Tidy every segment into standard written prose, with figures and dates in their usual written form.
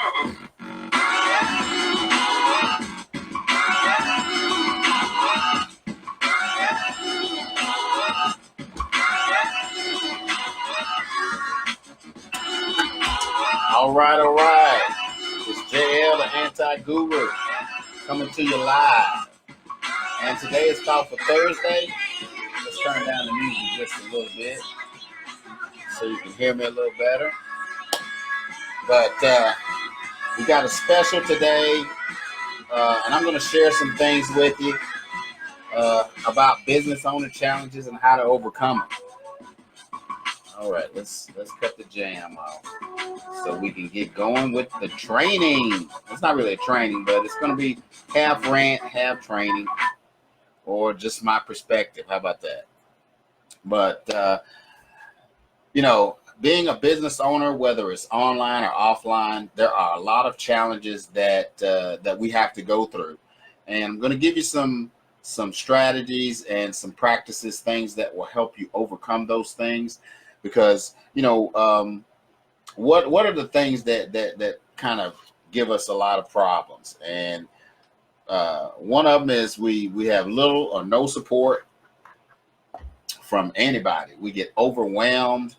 All right, all right. It's JL, the anti-guru, coming to you live. And today is called for Thursday. Let's turn down the music just a little bit so you can hear me a little better. But we got a special today, and I'm going to share some things with you about business owner challenges and how to overcome them. All right, let's cut the jam off so we can get going with the training. It's not really a training, but it's going to be half rant, half training, or just my perspective. How about that? But, being a business owner, whether it's online or offline, there are a lot of challenges that we have to go through. And I'm going to give you some strategies and some practices, things that will help you overcome those things. Because, what are the things that kind of give us a lot of problems? And one of them is we have little or no support from anybody. We get overwhelmed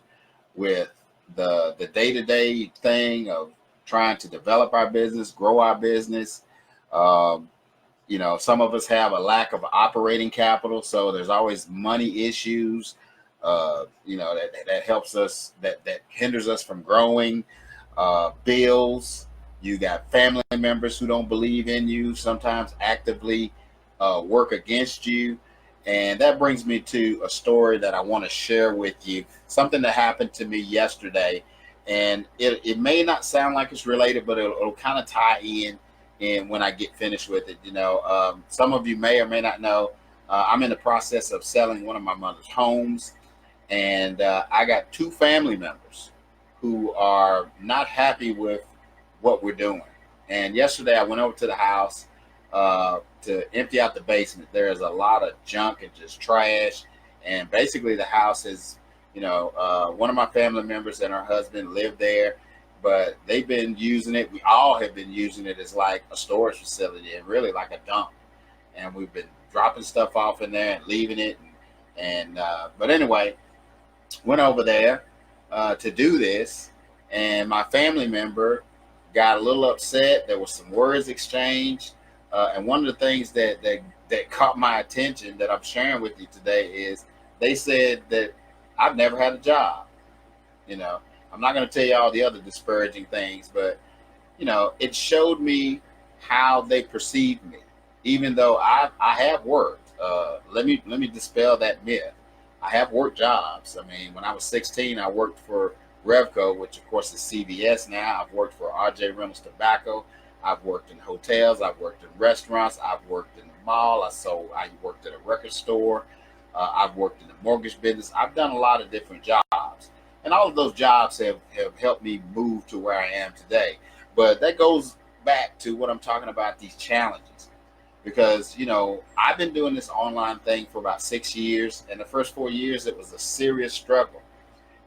with the day-to-day thing of trying to develop our business, grow our business. Some of us have a lack of operating capital, so there's always money issues. That helps us, that hinders us from growing. Bills. You got family members who don't believe in you, sometimes actively work against you. And that brings me to a story that I want to share with you, something that happened to me yesterday. And it may not sound like it's related, but it'll kind of tie in when I get finished with it. Some of you may or may not know, I'm in the process of selling one of my mother's homes. And I got two family members who are not happy with what we're doing. And yesterday I went over to the house to empty out the basement. There's a lot of junk and just trash. And basically the house is, one of my family members and her husband live there, but they've been using it. We all have been using it as like a storage facility and really like a dump. And we've been dropping stuff off in there and leaving it. But anyway, went over there to do this, and my family member got a little upset. There was some words exchanged, and one of the things that caught my attention that I'm sharing with you today is they said that I've never had a job. I'm not going to tell you all the other disparaging things, but it showed me how they perceived me, even though I have worked. Let me dispel that myth. I have worked jobs. I mean, when I was 16, I worked for Revco, which of course is CVS now. I've worked for RJ Reynolds Tobacco. I've worked in hotels. I've worked in restaurants. I've worked in the mall. I worked at a record store. I've worked in the mortgage business. I've done a lot of different jobs. And all of those jobs have helped me move to where I am today. But that goes back to what I'm talking about, these challenges. Because, I've been doing this online thing for about 6 years. And the first 4 years, it was a serious struggle.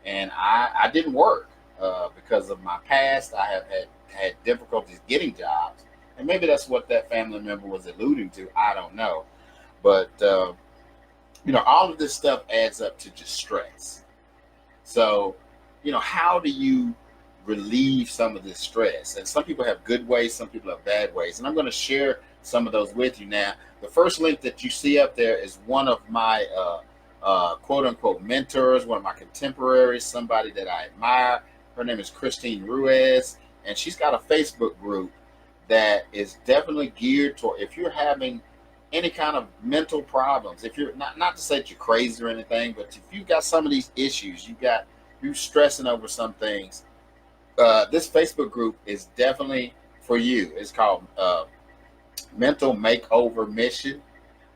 And I didn't work because of my past. I have had difficulties getting jobs. And maybe that's what that family member was alluding to. I don't know. But, all of this stuff adds up to just stress. So, how do you relieve some of this stress? And some people have good ways, some people have bad ways. And I'm going to share some of those with you now. The first link that you see up there is one of my quote unquote mentors, one of my contemporaries, somebody that I admire. Her name is Ruiz, and she's got a Facebook group that is definitely geared toward, if you're having any kind of mental problems, if you're not to say that you're crazy or anything, but if you've got some of these issues, you're stressing over some things, this Facebook group is definitely for you. It's called Mental Makeover Mission.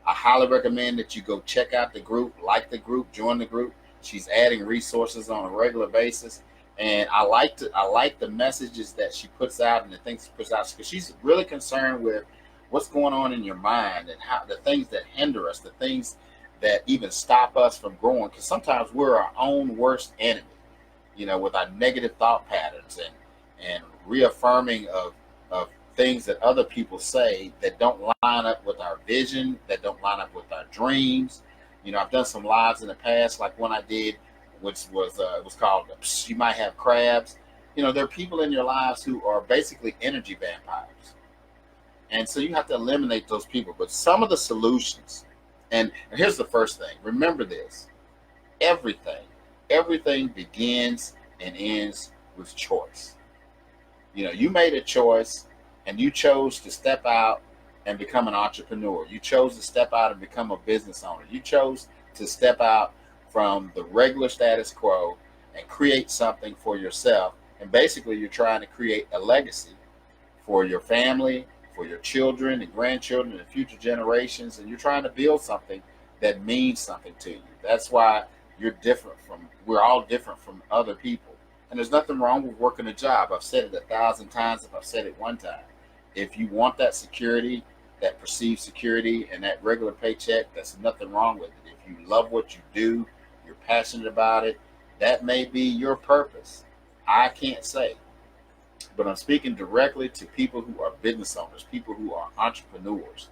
I highly recommend that you go check out the group, like the group, join the group. She's adding resources on a regular basis, and I like the messages that she puts out and the things she puts out, because she's really concerned with what's going on in your mind and how the things that hinder us, the things that even stop us from growing, because sometimes we're our own worst enemy, with our negative thought patterns and reaffirming of things that other people say that don't line up with our vision, that don't line up with our dreams. I've done some lives in the past, like one I did, which was it was called "You Might Have Crabs." There are people in your lives who are basically energy vampires, and so you have to eliminate those people. But some of the solutions, and here's the first thing: remember this: everything, everything begins and ends with choice. You made a choice and you chose to step out and become an entrepreneur. You chose to step out and become a business owner. You chose to step out from the regular status quo and create something for yourself. And basically, you're trying to create a legacy for your family, for your children and grandchildren and future generations. And you're trying to build something that means something to you. That's why we're all different from other people. And there's nothing wrong with working a job. I've said it 1,000 times if I've said it one time. If you want that security, that perceived security, and that regular paycheck, there's nothing wrong with it. If you love what you do, you're passionate about it, that may be your purpose. I can't say. But I'm speaking directly to people who are business owners, people who are entrepreneurs.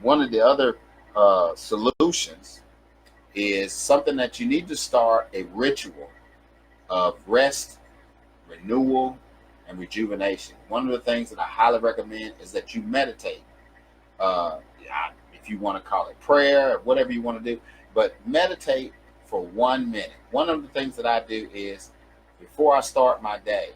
One of the other solutions is something that you need to start a ritual of rest, renewal, and rejuvenation. One of the things that I highly recommend is that you meditate. If you want to call it prayer or whatever you want to do, but meditate for 1 minute. One of the things that I do is before I start my day,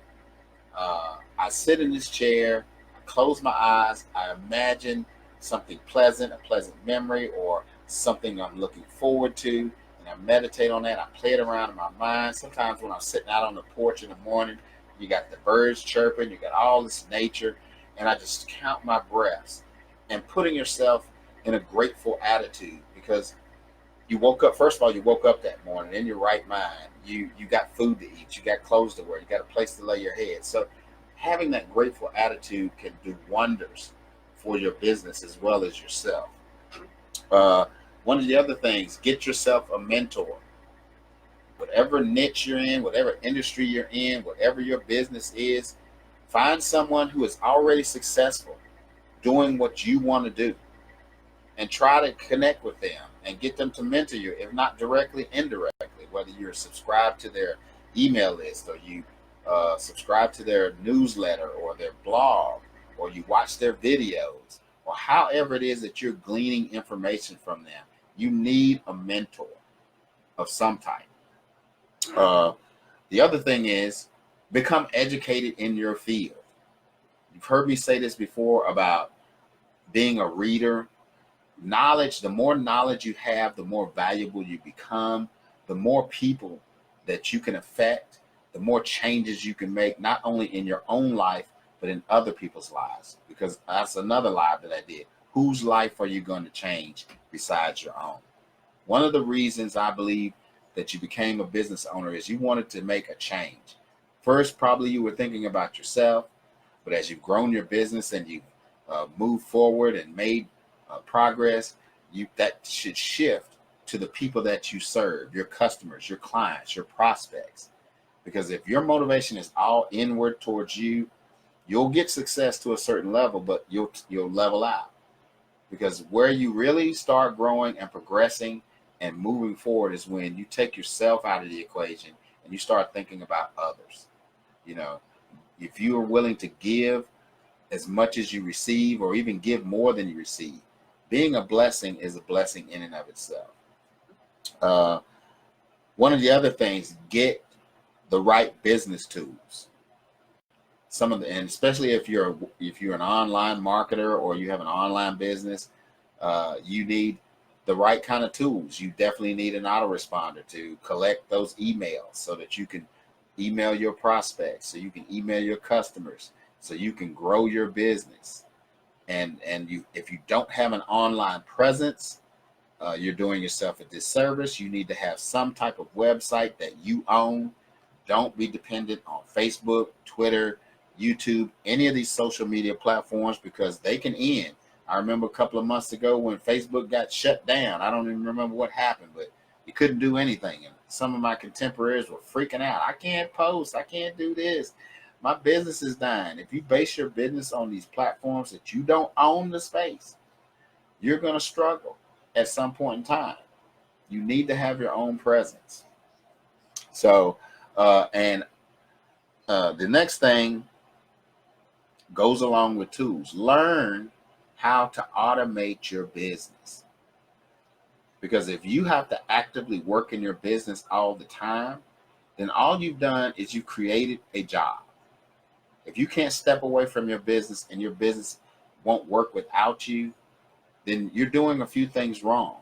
I sit in this chair, I close my eyes, I imagine something pleasant, a pleasant memory, or something I'm looking forward to, and I meditate on that. I play it around in my mind. Sometimes when I'm sitting out on the porch in the morning, you got the birds chirping, you got all this nature, and I just count my breaths and putting yourself in a grateful attitude because you woke up. First of all, you woke up that morning in your right mind. You got food to eat, you got clothes to wear, you got a place to lay your head. So having that grateful attitude can do wonders for your business as well as yourself. One of the other things, get yourself a mentor. Whatever niche you're in, whatever industry you're in, whatever your business is, find someone who is already successful doing what you want to do and try to connect with them and get them to mentor you, if not directly, indirectly, whether you're subscribed to their email list or you subscribe to their newsletter or their blog or you watch their videos or however it is that you're gleaning information from them. You need a mentor of some type. The other thing is become educated in your field. You've heard me say this before about being a reader. Knowledge, the more knowledge you have, the more valuable you become, the more people that you can affect, the more changes you can make, not only in your own life, but in other people's lives. Because that's another live that I did. Whose life are you going to change besides your own? One of the reasons I believe that you became a business owner is you wanted to make a change. First, probably you were thinking about yourself, but as you've grown your business and you've moved forward and made progress, that should shift to the people that you serve, your customers, your clients, your prospects. Because if your motivation is all inward towards you, you'll get success to a certain level, but you'll level out. Because where you really start growing and progressing and moving forward is when you take yourself out of the equation and you start thinking about others. If you are willing to give as much as you receive or even give more than you receive, being a blessing is a blessing in and of itself. One of the other things, get the right business tools. And especially if you're an online marketer or you have an online business, you need the right kind of tools. You definitely need an autoresponder to collect those emails so that you can email your prospects, so you can email your customers, so you can grow your business. And if you don't have an online presence, you're doing yourself a disservice. You need to have some type of website that you own. Don't be dependent on Facebook, Twitter, YouTube, any of these social media platforms, because they can end. I remember a couple of months ago when Facebook got shut down. I don't even remember what happened, but you couldn't do anything. And some of my contemporaries were freaking out. I can't post. I can't do this. my business is dying. If you base your business on these platforms that you don't own the space, you're going to struggle at some point in time. You need to have your own presence. So, the next thing goes along with tools. Learn how to automate your business. Because if you have to actively work in your business all the time, then all you've done is you've created a job. If you can't step away from your business and your business won't work without you, then you're doing a few things wrong.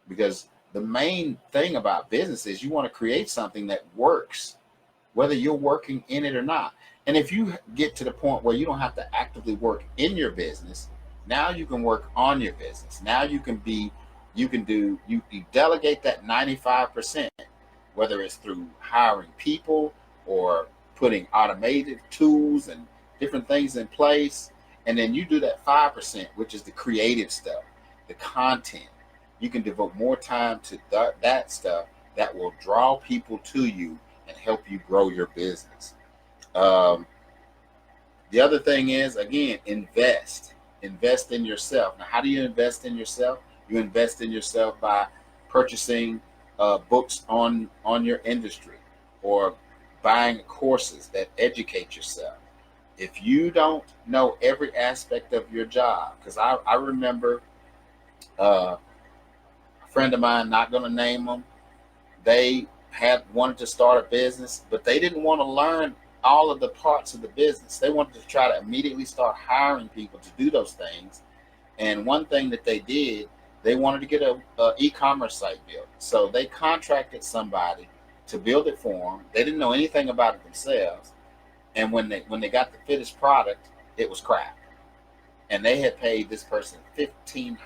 Because the main thing about business is you want to create something that works, whether you're working in it or not. And if you get to the point where you don't have to actively work in your business, now you can work on your business. Now you delegate that 95%, whether it's through hiring people or putting automated tools and different things in place. And then you do that 5%, which is the creative stuff, the content. You can devote more time to that stuff that will draw people to you and help you grow your business. The other thing is, again, invest in yourself. Now, how do you invest in yourself? You invest in yourself by purchasing books on your industry or buying courses that educate yourself. If you don't know every aspect of your job, because I remember a friend of mine, not going to name them, they had wanted to start a business, but they didn't want to learn all of the parts of the business. They wanted to try to immediately start hiring people to do those things. And one thing that they did, they wanted to get a e-commerce site built. So they contracted somebody to build it for them. They didn't know anything about it themselves. And when they got the finished product, it was crap. And they had paid this person $1,500.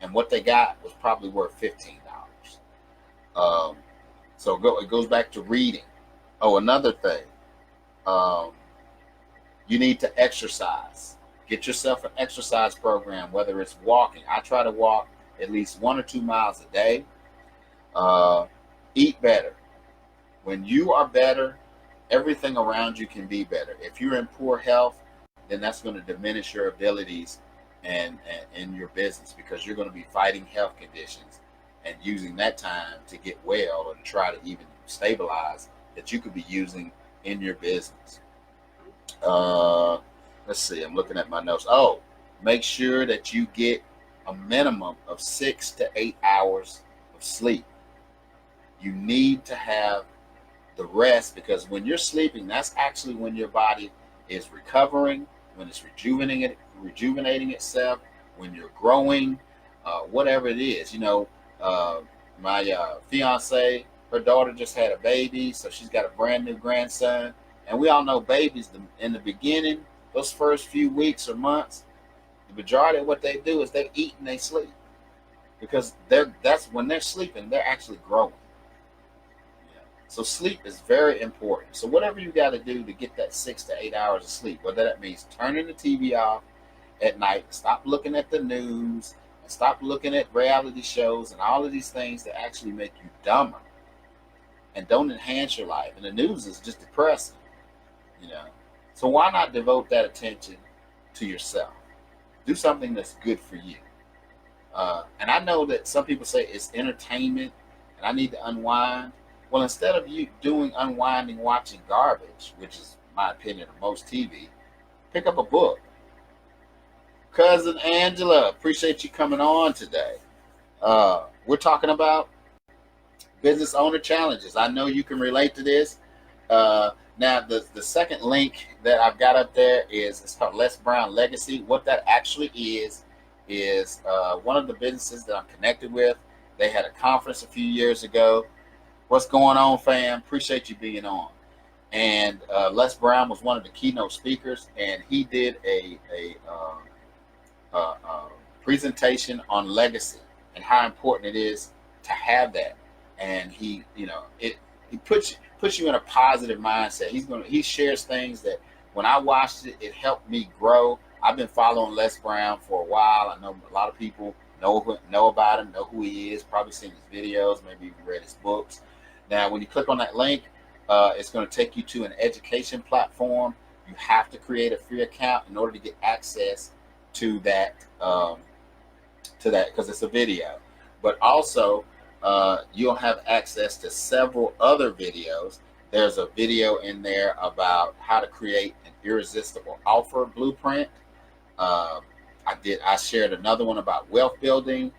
And what they got was probably worth $15. So it goes back to reading. Oh, another thing, you need to exercise. Get yourself an exercise program, whether it's walking. I try to walk at least 1 or 2 miles a day. Eat better. When you are better, everything around you can be better. If you're in poor health, then that's going to diminish your abilities and in your business, because you're going to be fighting health conditions and using that time to get well or to try to even stabilize that you could be using in your business. Let's see, I'm looking at my notes. Oh, make sure that you get a minimum of 6 to 8 hours of sleep. You need to have the rest, because when you're sleeping, that's actually when your body is recovering, when it's rejuvenating itself, when you're growing, whatever it is. My fiance, her daughter just had a baby, so she's got a brand new grandson. And we all know babies, in the beginning, those first few weeks or months, the majority of what they do is they eat and they sleep, because that's when they're sleeping, they're actually growing. So sleep is very important. So whatever you got to do to get that 6 to 8 hours of sleep, whether that means turning the TV off at night, stop looking at the news, and stop looking at reality shows and all of these things that actually make you dumber and don't enhance your life. And the news is just depressing, So why not devote that attention to yourself? Do something that's good for you. And I know that some people say it's entertainment and I need to unwind. Well, instead of you doing unwinding, watching garbage, which is my opinion of most TV, pick up a book. Cousin Angela, appreciate you coming on today. We're talking about business owner challenges. I know you can relate to this. Now, the second link that I've got up there it's called Les Brown Legacy. What that actually is one of the businesses that I'm connected with. They had a conference a few years ago. What's going on, fam? Appreciate you being on. And Les Brown was one of the keynote speakers, and he did a presentation on legacy and how important it is to have that. And he puts you in a positive mindset. He shares things that when I watched it, it helped me grow. I've been following Les Brown for a while. I know a lot of people know about him, know who he is, probably seen his videos, maybe even read his books. Now, when you click on that link, It's going to take you to an education platform. You have to create a free account in order to get access to that, because it's a video. But also, you'll have access to several other videos. There's a video in there about how to create an irresistible offer blueprint. I shared another one about wealth building.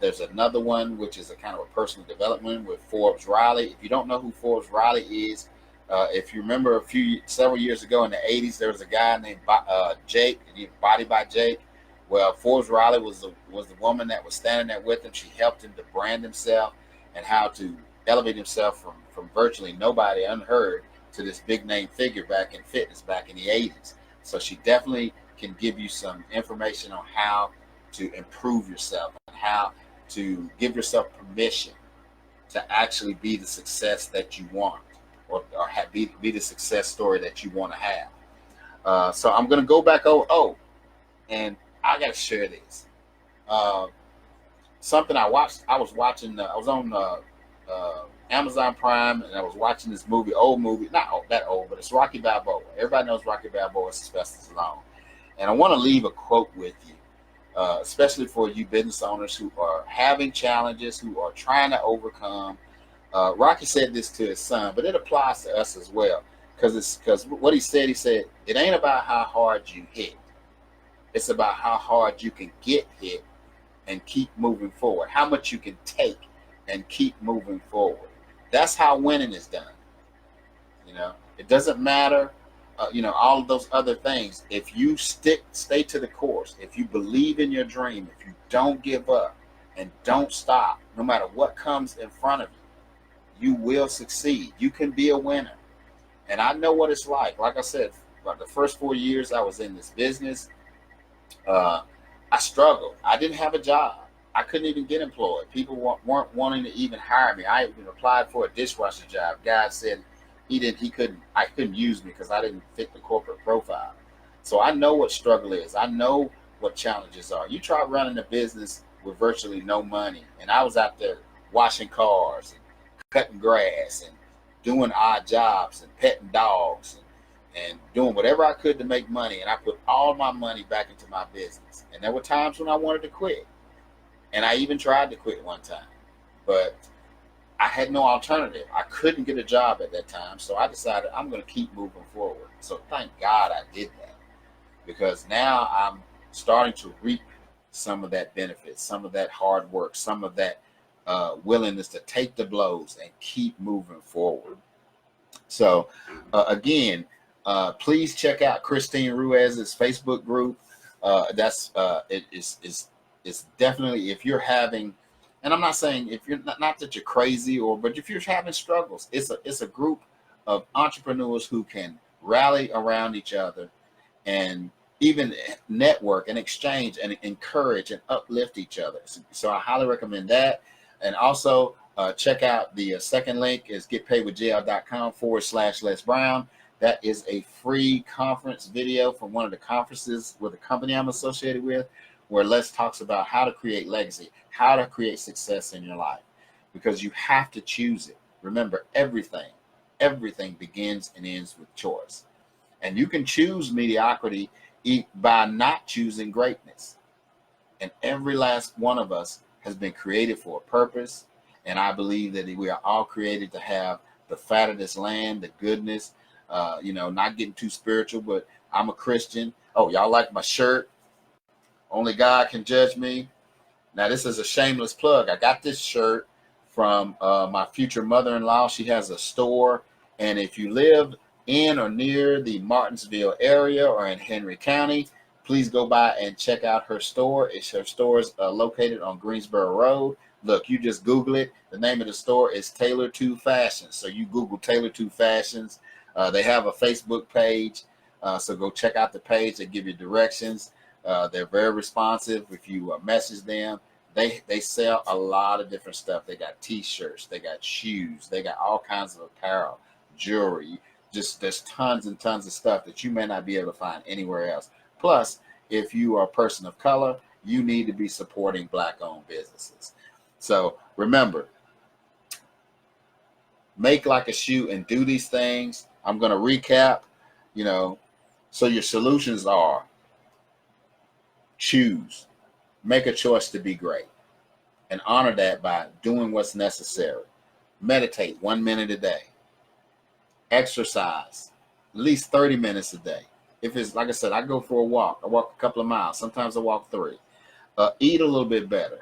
There's another one which is a kind of a personal development with Forbes Riley. If you don't know who Forbes Riley is, if you remember several years ago in the 80s, there was a guy named Jake, Body by Jake. Well, Forbes Riley was the woman that was standing there with him. She helped him to brand himself and how to elevate himself from virtually nobody, unheard, to this big name figure back in fitness back in the 80s. So she definitely can give you some information on how to improve yourself and how to give yourself permission to actually be the success that you want, or be the success story that you want to have. So I'm going to go back over. And I got to share this. Something I watched. I was on Amazon Prime, and I was watching this old movie, not that old, but it's Rocky Balboa. Everybody knows Rocky Balboa is Sylvester Stallone. And I want to leave a quote with you, especially for you business owners who are having challenges, who are trying to overcome. Rocky said this to his son, but it applies to us as well. Because what he said, it ain't about how hard you hit. It's about how hard you can get hit and keep moving forward. How much you can take and keep moving forward. That's how winning is done. It doesn't matter. All of those other things. If you stay to the course, if you believe in your dream, if you don't give up and don't stop, no matter what comes in front of you, you will succeed. You can be a winner. And I know what it's like. Like I said, about the first 4 years I was in this business, I struggled. I didn't have a job. I couldn't even get employed. People weren't wanting to even hire me. I even applied for a dishwasher job. Guy said I couldn't use me because I didn't fit the corporate profile. So I know what struggle is. I know what challenges are. You try running a business with virtually no money, and I was out there washing cars and cutting grass and doing odd jobs and petting dogs and doing whatever I could to make money. And I put all my money back into my business. And there were times when I wanted to quit. And I even tried to quit one time. But I had no alternative. I couldn't get a job at that time. So I decided I'm going to keep moving forward. So thank God I did that. Because now I'm starting to reap some of that benefit, some of that hard work, some of that willingness to take the blows and keep moving forward. So again, please check out Christine Ruiz's Facebook group. It's definitely, if you're having, and I'm not saying if you're not that you're crazy, but if you're having struggles, it's a group of entrepreneurs who can rally around each other and even network and exchange and encourage and uplift each other. So I highly recommend that. And also check out the second link is getpaidwithjl.com/Les Brown. That is a free conference video from one of the conferences with the company I'm associated with, where Les talks about how to create legacy, how to create success in your life, because you have to choose it. Remember, everything begins and ends with choice. And you can choose mediocrity by not choosing greatness. And every last one of us has been created for a purpose. And I believe that we are all created to have the fat of this land, the goodness, not getting too spiritual, but I'm a Christian. Oh, y'all like my shirt? Only God can judge me. Now, this is a shameless plug. I got this shirt from my future mother-in-law. She has a store. And if you live in or near the Martinsville area or in Henry County, please go by and check out her store. Her store is located on Greensboro Road. Look, you just Google it. The name of the store is Taylor 2 Fashions. So you Google Taylor 2 Fashions. They have a Facebook page. So go check out the page. They give you directions. They're very responsive. If you message them, they sell a lot of different stuff. They got T-shirts. They got shoes. They got all kinds of apparel, jewelry. Just there's tons and tons of stuff that you may not be able to find anywhere else. Plus, if you are a person of color, you need to be supporting Black-owned businesses. So remember, make like a shoe and do these things. I'm going to recap, so your solutions are: choose, make a choice to be great, and honor that by doing what's necessary. Meditate 1 minute a day. Exercise at least 30 minutes a day. If it's, like I said, I go for a walk. I walk a couple of miles. Sometimes I walk 3. Eat a little bit better.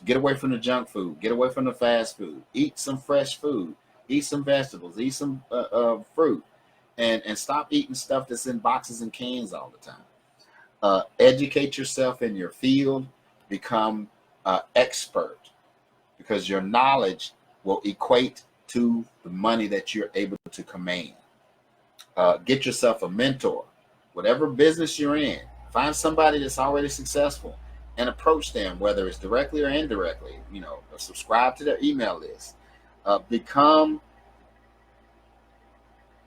Get away from the junk food. Get away from the fast food. Eat some fresh food. Eat some vegetables. Eat some fruit. And stop eating stuff that's in boxes and cans all the time. Educate yourself in your field. Become expert, because your knowledge will equate to the money that you're able to command. Get yourself a mentor. Whatever business you're in, find somebody that's already successful and approach them, whether it's directly or indirectly. Subscribe to their email list. Become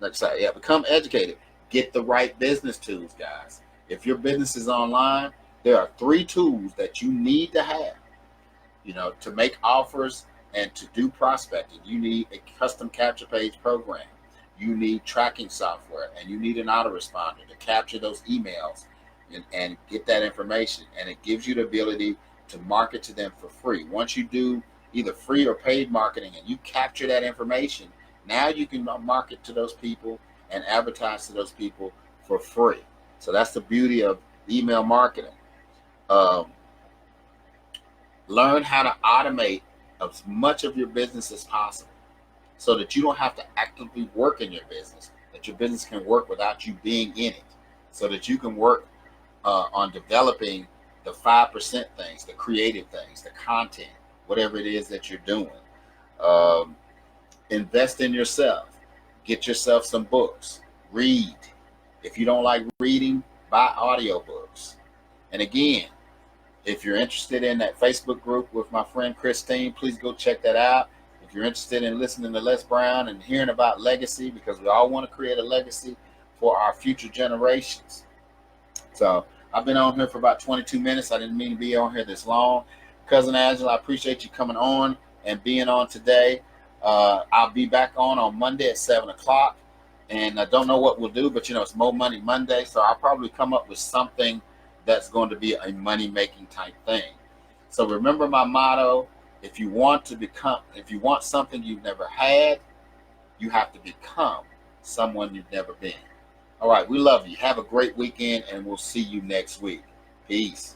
educated. Get the right business tools, guys. If your business is online, there are 3 tools that you need to have, to make offers and to do prospecting. You need a custom capture page program. You need tracking software, and you need an autoresponder to capture those emails and get that information. And it gives you the ability to market to them for free. Once you do either free or paid marketing and you capture that information, now you can market to those people and advertise to those people for free. So that's the beauty of email marketing. Learn how to automate as much of your business as possible, so that you don't have to actively work in your business, that your business can work without you being in it, so that you can work on developing the 5% things, the creative things, the content, whatever it is that you're doing. Invest in yourself. Get yourself some books. Read. If you don't like reading, buy audiobooks. And again, if you're interested in that Facebook group with my friend Christine, please go check that out. If you're interested in listening to Les Brown and hearing about legacy, because we all want to create a legacy for our future generations. So I've been on here for about 22 minutes. I didn't mean to be on here this long. Cousin Angela, I appreciate you coming on and being on today. I'll be back on Monday at 7 o'clock. And I don't know what we'll do, but it's Mo Money Monday. So I'll probably come up with something that's going to be a money-making type thing. So remember my motto: if you want something you've never had, you have to become someone you've never been. All right, we love you. Have a great weekend, and we'll see you next week. Peace.